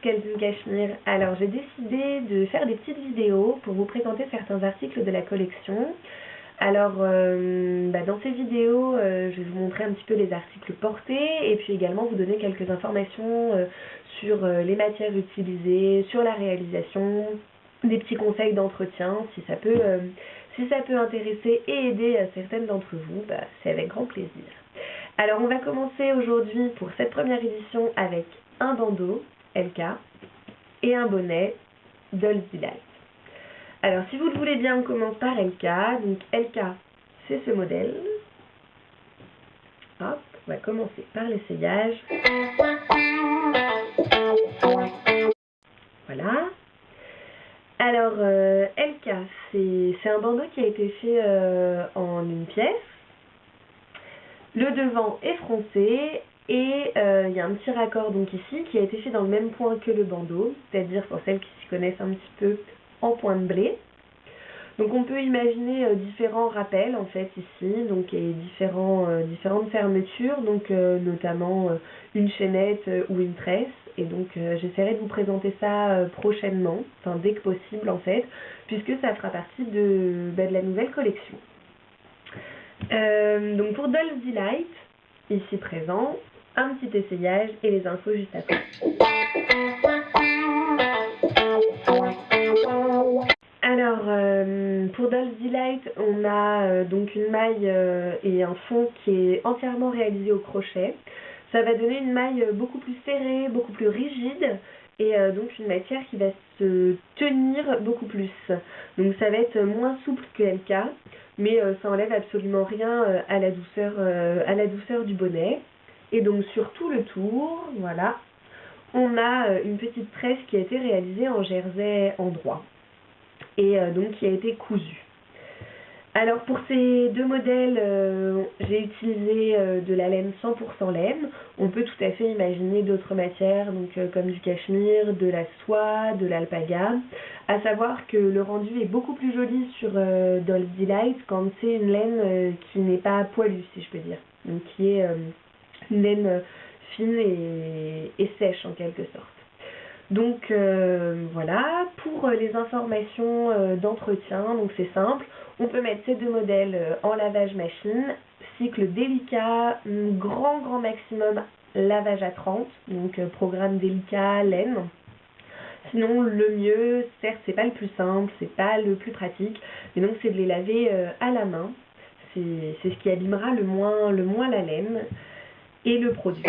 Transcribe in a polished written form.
Kalvin Cashmere. Alors j'ai décidé de faire des petites vidéos pour vous présenter certains articles de la collection. Alors dans ces vidéos, je vais vous montrer un petit peu les articles portés et puis également vous donner quelques informations sur les matières utilisées, sur la réalisation, des petits conseils d'entretien si ça peut intéresser et aider certaines d'entre vous, c'est avec grand plaisir. Alors on va commencer aujourd'hui pour cette première édition avec un bandeau LK et un bonnet Dolls Delight. Alors si vous le voulez bien, on commence par LK. Donc LK, c'est ce modèle. Hop, on va commencer par l'essayage. Voilà. Alors LK, c'est un bandeau qui a été fait en une pièce. Le devant est froncé et il y a un petit raccord donc ici qui a été fait dans le même point que le bandeau, c'est-à-dire pour celles qui s'y connaissent un petit peu en point de blé. Donc on peut imaginer différents rappels en fait ici, donc et différentes fermetures, donc notamment une chaînette ou une tresse. Et donc j'essaierai de vous présenter ça prochainement, enfin dès que possible en fait, puisque ça fera partie de la nouvelle collection. Donc pour Dolls Delight, ici présent, un petit essayage et les infos juste après. Alors pour Dolls Delight, on a donc une maille et un fond qui est entièrement réalisé au crochet. Ça va donner une maille beaucoup plus serrée, beaucoup plus rigide et donc une matière qui va se tenir beaucoup plus. Donc ça va être moins souple que LK, mais ça enlève absolument rien à la douceur du bonnet. Et donc sur tout le tour, voilà, on a une petite tresse qui a été réalisée en jersey endroit et donc qui a été cousue. Alors pour ces deux modèles, j'ai utilisé de la laine 100% laine. On peut tout à fait imaginer d'autres matières, donc comme du cachemire, de la soie, de l'alpaga. À savoir que le rendu est beaucoup plus joli sur Dolls Delight quand c'est une laine qui n'est pas poilue, si je peux dire. Donc qui est une laine fine et sèche en quelque sorte. Donc voilà, pour les informations d'entretien, donc c'est simple, on peut mettre ces deux modèles en lavage machine, cycle délicat, grand maximum lavage à 30, donc programme délicat, laine. Sinon le mieux, certes c'est pas le plus simple, c'est pas le plus pratique, mais donc c'est de les laver à la main, c'est ce qui abîmera le moins la laine et le produit.